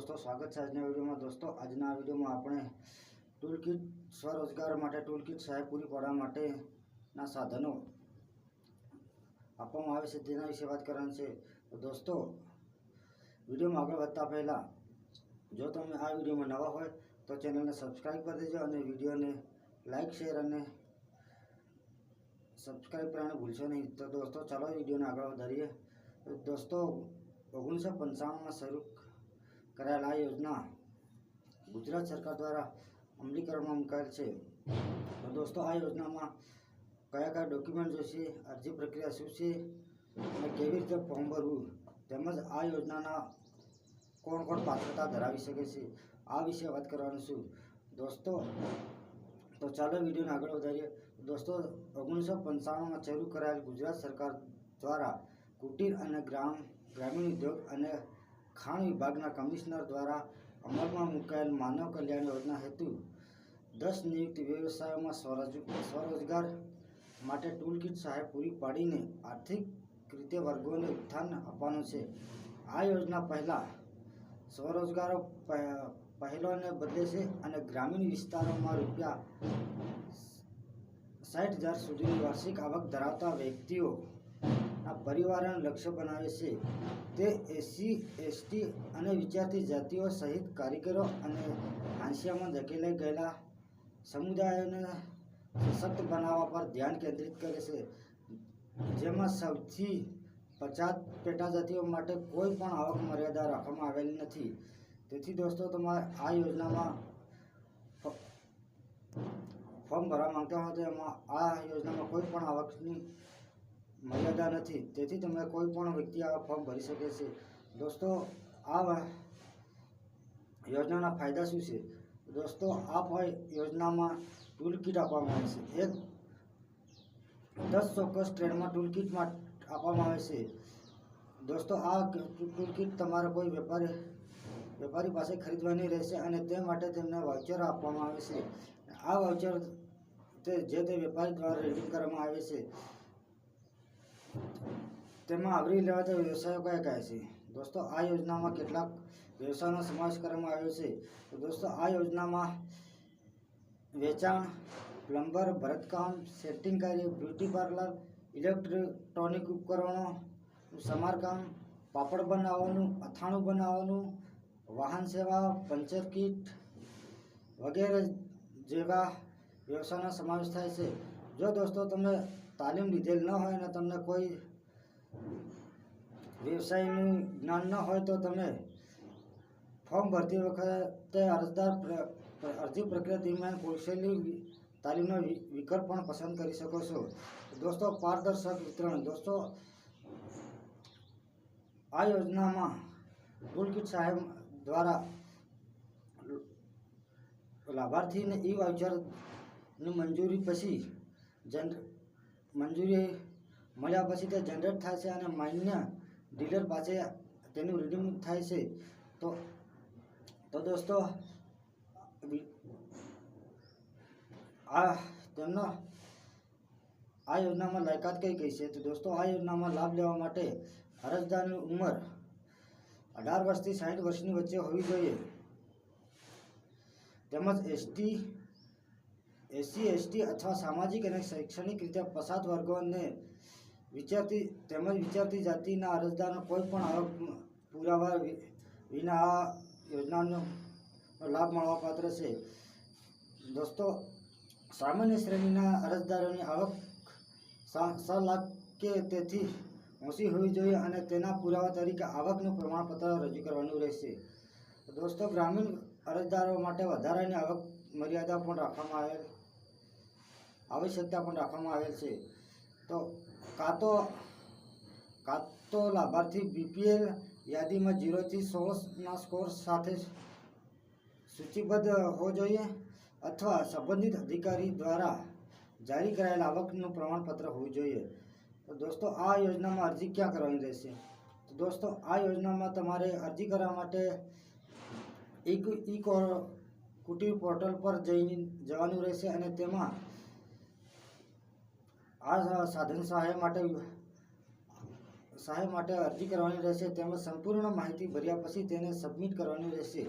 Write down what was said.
दोस्तों स्वागत है આજના વિડીયોમાં। दोस्तों આજના વિડીયોમાં આપણે ટૂલકિટ સ્વરોજગાર માટે ટૂલકિટ સહાય પૂરી પાડવા માટેના સાધનો આપવામાં આવે છે તેના વિશે વાત કરવાની છે। તો દોસ્તો વિડીયોમાં આગળ વધતા પહેલાં જો તમે આ વિડીયોમાં નવા હોય તો ચેનલને સબસ્ક્રાઈબ કરી દેજો અને વિડીયોને લાઈક શેર અને સબસ્ક્રાઈબ કરવાનું ભૂલશો નહીં। તો દોસ્તો ચાલો વિડીયોને આગળ વધારીએ। તો દોસ્તો 1995માં શરૂ કરાયેલ આ યોજના ગુજરાત સરકાર દ્વારા અમલીકરણમાં મુકાયેલ છે। તો દોસ્તો આ યોજનામાં કયા કયા ડોક્યુમેન્ટ જોઈશે, અરજી પ્રક્રિયા શું છે અને કેવી રીતે ફોર્મ ભરવું, તેમજ આ યોજનાના કોણ કોણ પાત્રતા ધરાવી શકે છે આ વિશે વાત કરવાનું છું દોસ્તો। તો ચાલો વિડીયોને આગળ વધારીએ। દોસ્તો 1995માં શરૂ કરાયેલ ગુજરાત સરકાર દ્વારા કુટીર અને ગ્રામીણ ઉદ્યોગ અને ખાણ વિભાગના કમિશનર દ્વારા અમલમાં મુકાયેલ માનવ કલ્યાણ યોજના હેતુ 10 નિયુક્ત વ્યવસાયોમાં સ્વરોજગાર માટે ટૂલકિટ સહાય પૂરી પાડીને આર્થિક રીતે વર્ગોને ઉત્થાન આપવાનું છે। આ યોજના પહેલાં સ્વરોજગારો પહેલોને બદલે છે અને ગ્રામીણ વિસ્તારોમાં રૂપિયા 60,000 સુધીની વાર્ષિક આવક ધરાવતા વ્યક્તિઓના પરિવારોને લક્ષ્ય બનાવે છે। તે SC, ST અને વિચારતી જાતિઓ સહિત કારીગરો અને હાંસિયામાં ધકેલાઈ ગયેલા સમુદાયોને સશક્ત બનાવવા પર ધ્યાન કેન્દ્રિત કરે છે, જેમાં સૌથી 50 પેટાજાતિઓ માટે કોઈ પણ આવક મર્યાદા રાખવામાં આવેલી નથી। તેથી દોસ્તો તમારે આ યોજનામાં ફોર્મ ભરવા માંગતા હો તો એમાં આ યોજનામાં કોઈ પણ આવકની મર્યાદા નથી, તેથી તમે કોઈ પણ વ્યક્તિ આ ફોર્મ ભરી શકે છે। દોસ્તો આ યોજનાના ફાયદા શું છે? દોસ્તો આ યોજનામાં ટૂલકિટ આપવામાં આવે છે। 10 ચોક્કસ ટ્રેડમાં ટૂલકિટમાં આપવામાં આવે છે। દોસ્તો આ ટૂલકિટ તમારે કોઈ વેપારી પાસે ખરીદવાની રહેશે અને તે માટે તેમને વાઉચર આપવામાં આવે છે। આ વાઉચર જે તે વેપારી દ્વારા રીડીમ કરવામાં આવે છે। તેમાં આવરી લેવાતા વ્યવસાયો કયા કયા છે? દોસ્તો આ યોજનામાં કેટલાક વ્યવસાયનો સમાવેશ કરવામાં આવ્યો છે। તો દોસ્તો આ યોજનામાં વેચાણ, પ્લમ્બર, ભરતકામ, સેટિંગ કાર્ય, બ્યુટી પાર્લર, ઇલેક્ટ્રોનિક ઉપકરણો, સમારકામ, પાપડ બનાવવાનું, અથાણું બનાવવાનું, વાહન સેવા, પંચર કિટ વગેરે જેવા વ્યવસાયનો સમાવેશ થાય છે। જો દોસ્તો તમે તાલીમ લીધેલ ન હોય અને તમને કોઈ વ્યવસાયનું જ્ઞાન ન હોય તો તમે ફોર્મ ભરતી વખતે અરજી પ્રક્રિયા દરમિયાન કૌશલ્ય તાલીમનો વિકલ્પ પણ પસંદ કરી શકો છો। દોસ્તો પારદર્શક વિતરણ। દોસ્તો આ યોજનામાં ટૂલકિટ સહાય દ્વારા લાભાર્થીને ઈ વાઉચરની મંજૂરી મળ્યા પછી તે જનરેટ થાય છે અને માન્ય ડીલર પાસે તેનું રીડીમ થાય છે। તો દોસ્તો આ યોજનામાં લાયકાત કઈ છે? તો દોસ્તો આ યોજનામાં લાભ લેવા માટે અરજદારની ઉંમર 18 વર્ષથી 60 વર્ષની વચ્ચે હોવી જોઈએ, તેમજ SC, ST અથવા સામાજિક અને શૈક્ષણિક રીતે પછાત વર્ગોને વિચારતી જાતિના અરજદારનો કોઈ પણ આવક પુરાવા વિના આ યોજનાનો લાભ મળવાપાત્ર છે। દોસ્તો સામાન્ય શ્રેણીના અરજદારોની આવક 6 લાખ કે તેથી ઓછી હોવી જોઈએ અને તેના પુરાવા તરીકે આવકનું પ્રમાણપત્ર રજૂ કરવાનું રહેશે। દોસ્તો ગ્રામીણ અરજદારો માટે વધારાની આવક મર્યાદા પણ આવશ્યકતા પણ રાખવામાં આવેલ છે। તો કાં તો લાભાર્થી BPL યાદીમાં 0 થી 16ના સ્કોર સાથે સૂચિબદ્ધ હોવો જોઈએ અથવા સંબંધિત અધિકારી દ્વારા જારી કરાયેલ આવકનું પ્રમાણપત્ર હોવું જોઈએ। તો દોસ્તો આ યોજનામાં અરજી ક્યાં કરવાની રહેશે? તો દોસ્તો આ યોજનામાં તમારે અરજી કરવા માટે કુટીર પોર્ટલ પર જવાનું રહેશે અને તેમાં આ સાધન સહાય માટે સહાય માટે અરજી કરવાની રહેશે તેમજ સંપૂર્ણ માહિતી ભર્યા પછી તેને સબમિટ કરવાની રહેશે.